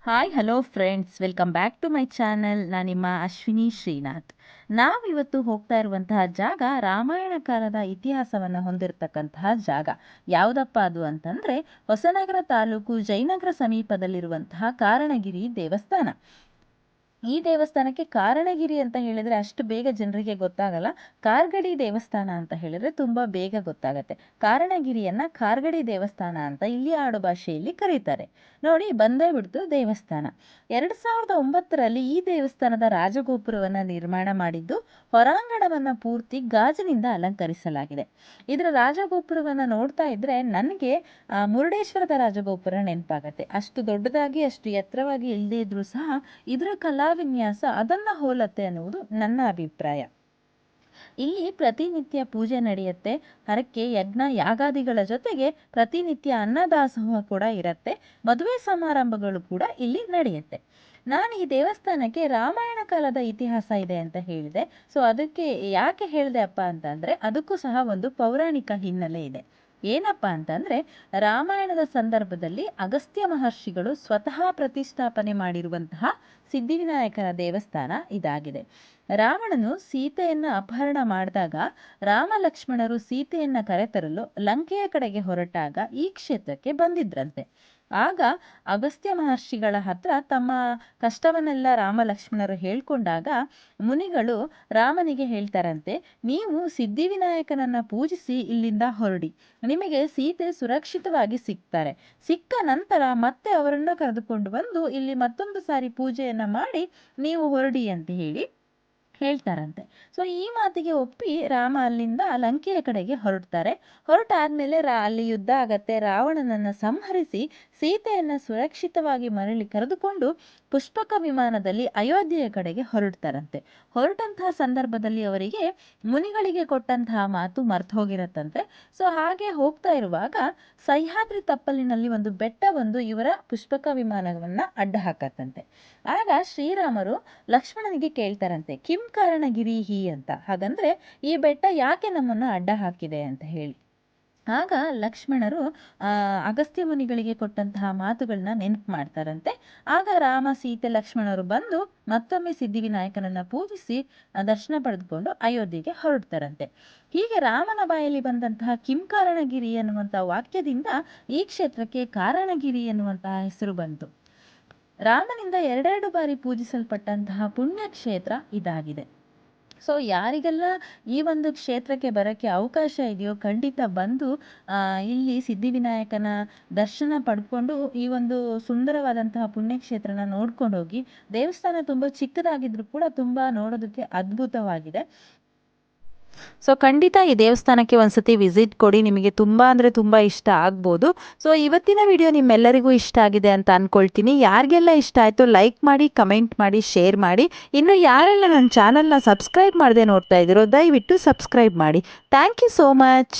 Hi hello friends, welcome back to my channel. ನಾನು ನಿಮ್ಮ ಅಶ್ವಿನಿ ಶ್ರೀನಾಥ್. ನಾವಿವತ್ತು ಹೋಗ್ತಾ ಇರುವಂತಹ ಜಾಗ ರಾಮಾಯಣ ಕಾಲದ ಇತಿಹಾಸವನ್ನು ಹೊಂದಿರತಕ್ಕಂತಹ ಜಾಗ. ಯಾವುದಪ್ಪ ಅದು ಅಂತಂದರೆ ಹೊಸನಗರ ತಾಲೂಕು ಜಯನಗರ ಸಮೀಪದಲ್ಲಿರುವಂತಹ ಕಾರಣಗಿರಿ ದೇವಸ್ಥಾನ. ಈ ದೇವಸ್ಥಾನಕ್ಕೆ ಕಾರಣಗಿರಿ ಅಂತ ಹೇಳಿದ್ರೆ ಅಷ್ಟು ಬೇಗ ಜನರಿಗೆ ಗೊತ್ತಾಗಲ್ಲ. ಕಾರ್ಗಡಿ ದೇವಸ್ಥಾನ ಅಂತ ಹೇಳಿದ್ರೆ ತುಂಬಾ ಬೇಗ ಗೊತ್ತಾಗತ್ತೆ. ಕಾರಣಗಿರಿಯನ್ನ ಕಾರ್ಗಡಿ ದೇವಸ್ಥಾನ ಅಂತ ಇಲ್ಲಿ ಆಡು ಭಾಷೆಯಲ್ಲಿ ಕರೀತಾರೆ. ನೋಡಿ, ಬಂದೇ ಬಿಡ್ತು ದೇವಸ್ಥಾನ. 2009ರಲ್ಲಿ ಈ ದೇವಸ್ಥಾನದ ರಾಜಗೋಪುರವನ್ನ ನಿರ್ಮಾಣ ಮಾಡಿದ್ದು, ಹೊರಾಂಗಣವನ್ನ ಪೂರ್ತಿ ಗಾಜಿನಿಂದ ಅಲಂಕರಿಸಲಾಗಿದೆ. ಇದರ ರಾಜಗೋಪುರವನ್ನ ನೋಡ್ತಾ ಇದ್ರೆ ನನಗೆ ಮುರುಡೇಶ್ವರದ ರಾಜಗೋಪುರ ನೆನಪಾಗತ್ತೆ. ಅಷ್ಟು ದೊಡ್ಡದಾಗಿ ಅಷ್ಟು ಎತ್ತರವಾಗಿ ಇಲ್ಲದೇ ಇದ್ರೂ ಸಹ ಇದರ ಕಲಾವಿನ್ಯಾಸ ಅದನ್ನ ಹೋಲತ್ತೆ ಅನ್ನುವುದು ನನ್ನ ಅಭಿಪ್ರಾಯ. ಇಲ್ಲಿ ಪ್ರತಿನಿತ್ಯ ಪೂಜೆ ನಡೆಯುತ್ತೆ. ಹರಕೆ, ಯಜ್ಞ, ಯಾಗಾದಿಗಳ ಜೊತೆಗೆ ಪ್ರತಿನಿತ್ಯ ಅನ್ನದಾಸೋಹ ಕೂಡ ಇರುತ್ತೆ. ಮದುವೆ ಸಮಾರಂಭಗಳು ಕೂಡ ಇಲ್ಲಿ ನಡೆಯುತ್ತೆ. ನಾನು ಈ ದೇವಸ್ಥಾನಕ್ಕೆ ರಾಮಾಯಣ ಕಾಲದ ಇತಿಹಾಸ ಇದೆ ಅಂತ ಹೇಳಿದೆ. ಸೊ ಅದಕ್ಕೆ ಯಾಕೆ ಹೇಳಿದೆ ಅಪ್ಪ ಅಂತಂದ್ರೆ ಅದಕ್ಕೂ ಸಹ ಒಂದು ಪೌರಾಣಿಕ ಹಿನ್ನೆಲೆ ಇದೆ. ಏನಪ್ಪಾ ಅಂತಂದ್ರೆ ರಾಮಾಯಣದ ಸಂದರ್ಭದಲ್ಲಿ ಅಗಸ್ತ್ಯ ಮಹರ್ಷಿಗಳು ಸ್ವತಃ ಪ್ರತಿಷ್ಠಾಪನೆ ಮಾಡಿರುವಂತಹ ಸಿದ್ಧಿವಿನಾಯಕನ ದೇವಸ್ಥಾನ ಇದಾಗಿದೆ. ರಾವಣನು ಸೀತೆಯನ್ನ ಅಪಹರಣ ಮಾಡಿದಾಗ ರಾಮ ಲಕ್ಷ್ಮಣರು ಸೀತೆಯನ್ನ ಕರೆತರಲು ಲಂಕೆಯ ಕಡೆಗೆ ಹೊರಟಾಗ ಈ ಕ್ಷೇತ್ರಕ್ಕೆ ಬಂದಿದ್ರಂತೆ. ಆಗ ಅಗಸ್ತ್ಯ ಮಹರ್ಷಿಗಳ ಹತ್ರ ತಮ್ಮ ಕಷ್ಟವನ್ನೆಲ್ಲ ರಾಮ ಲಕ್ಷ್ಮಣರು ಹೇಳ್ಕೊಂಡಾಗ ಮುನಿಗಳು ರಾಮನಿಗೆ ಹೇಳ್ತಾರಂತೆ, ನೀವು ಸಿದ್ಧಿವಿನಾಯಕನನ್ನ ಪೂಜಿಸಿ ಇಲ್ಲಿಂದ ಹೊರಡಿ, ನಿಮಗೆ ಸೀತೆ ಸುರಕ್ಷಿತವಾಗಿ ಸಿಗ್ತಾರೆ. ಸಿಕ್ಕ ನಂತರ ಮತ್ತೆ ಅವರನ್ನ ಕರೆದುಕೊಂಡು ಬಂದು ಇಲ್ಲಿ ಮತ್ತೊಂದು ಸಾರಿ ಪೂಜೆಯನ್ನ ಮಾಡಿ ನೀವು ಹೊರಡಿ ಅಂತ ಹೇಳ್ತಾರಂತೆ. ಸೊ ಈ ಮಾತಿಗೆ ಒಪ್ಪಿ ರಾಮ ಅಲ್ಲಿಂದ ಲಂಕೆಯ ಕಡೆಗೆ ಹೊರಡ್ತಾರೆ. ಹೊರಟಾದ್ಮೇಲೆ ಅಲ್ಲಿ ಯುದ್ಧ ಆಗತ್ತೆ. ರಾವಣನನ್ನ ಸಂಹರಿಸಿ ಸೀತೆಯನ್ನ ಸುರಕ್ಷಿತವಾಗಿ ಮರಳಿ ಕರೆದುಕೊಂಡು ಪುಷ್ಪಕ ವಿಮಾನದಲ್ಲಿ ಅಯೋಧ್ಯೆಯ ಕಡೆಗೆ ಹೊರಡ್ತಾರಂತೆ. ಹೊರಟಂತಹ ಸಂದರ್ಭದಲ್ಲಿ ಅವರಿಗೆ ಮುನಿಗಳಿಗೆ ಕೊಟ್ಟಂತಹ ಮಾತು ಮರ್ತು ಹೋಗಿರತ್ತಂತೆ. ಸೊ ಹಾಗೆ ಹೋಗ್ತಾ ಇರುವಾಗ ಸಹ್ಯಾದ್ರಿ ತಪ್ಪಲಿನಲ್ಲಿ ಒಂದು ಬೆಟ್ಟ ಬಂದು ಇವರ ಪುಷ್ಪಕ ವಿಮಾನವನ್ನ ಅಡ್ಡ ಹಾಕತ್ತಂತೆ. ಆಗ ಶ್ರೀರಾಮರು ಲಕ್ಷ್ಮಣನಿಗೆ ಕೇಳ್ತಾರಂತೆ, ಕಿಂ ಕಾರಣಗಿರಿ ಹಿ ಅಂತ. ಹಾಗಂದ್ರೆ ಈ ಬೆಟ್ಟ ಯಾಕೆ ನಮ್ಮನ್ನ ಅಡ್ಡ ಹಾಕಿದೆ ಅಂತ ಹೇಳಿ. ಆಗ ಲಕ್ಷ್ಮಣರು ಅಗಸ್ತ್ಯ ಮುನಿಗಳಿಗೆ ಕೊಟ್ಟಂತಹ ಮಾತುಗಳನ್ನ ನೆನಪು ಮಾಡ್ತಾರಂತೆ. ಆಗ ರಾಮ, ಸೀತೆ, ಲಕ್ಷ್ಮಣರು ಬಂದು ಮತ್ತೊಮ್ಮೆ ಸಿದ್ಧಿವಿನಾಯಕನನ್ನ ಪೂಜಿಸಿ ದರ್ಶನ ಪಡೆದುಕೊಂಡು ಅಯೋಧ್ಯೆಗೆ ಹೊರಡ್ತಾರಂತೆ. ಹೀಗೆ ರಾಮನ ಬಾಯಲ್ಲಿ ಬಂದಂತಹ ಕಿಂ ಕಾರಣಗಿರಿ ಎನ್ನುವಂತಹ ವಾಕ್ಯದಿಂದ ಈ ಕ್ಷೇತ್ರಕ್ಕೆ ಕಾರಣಗಿರಿ ಎನ್ನುವಂತಹ ಹೆಸರು ಬಂತು. ರಾಮನಿಂದ ಎರಡೆರಡು ಬಾರಿ ಪೂಜಿಸಲ್ಪಟ್ಟಂತಹ ಪುಣ್ಯ ಕ್ಷೇತ್ರ ಇದಾಗಿದೆ. ಸೊ ಯಾರಿಗೆಲ್ಲ ಈ ಒಂದು ಕ್ಷೇತ್ರಕ್ಕೆ ಬರೋಕ್ಕೆ ಅವಕಾಶ ಇದೆಯೋ ಖಂಡಿತ ಬಂದು ಇಲ್ಲಿ ಸಿದ್ಧಿವಿನಾಯಕನ ದರ್ಶನ ಪಡ್ಕೊಂಡು ಈ ಒಂದು ಸುಂದರವಾದಂತಹ ಪುಣ್ಯಕ್ಷೇತ್ರನ ನೋಡ್ಕೊಂಡು ಹೋಗಿ. ದೇವಸ್ಥಾನ ತುಂಬ ಚಿಕ್ಕದಾಗಿದ್ರು ಕೂಡ ತುಂಬ ನೋಡೋದಕ್ಕೆ ಅದ್ಭುತವಾಗಿದೆ. ಸೊ ಖಂಡಿತ ಈ ದೇವಸ್ಥಾನಕ್ಕೆ ಒಂದ್ಸತಿ ವಿಸಿಟ್ ಕೊಡಿ, ನಿಮಗೆ ತುಂಬ ಅಂದರೆ ತುಂಬ ಇಷ್ಟ ಆಗ್ಬೋದು. ಸೊ ಇವತ್ತಿನ ವಿಡಿಯೋ ನಿಮ್ಮೆಲ್ಲರಿಗೂ ಇಷ್ಟ ಆಗಿದೆ ಅಂತ ಅಂದ್ಕೊಳ್ತೀನಿ. ಯಾರಿಗೆಲ್ಲ ಇಷ್ಟ ಆಯಿತು ಲೈಕ್ ಮಾಡಿ, ಕಮೆಂಟ್ ಮಾಡಿ, ಶೇರ್ ಮಾಡಿ. ಇನ್ನು ಯಾರೆಲ್ಲ ನನ್ನ ಚಾನಲ್ನ ಸಬ್ಸ್ಕ್ರೈಬ್ ಮಾಡದೆ ನೋಡ್ತಾ ಇದ್ದೀರೋ ದಯವಿಟ್ಟು ಸಬ್ಸ್ಕ್ರೈಬ್ ಮಾಡಿ. Thank you so much.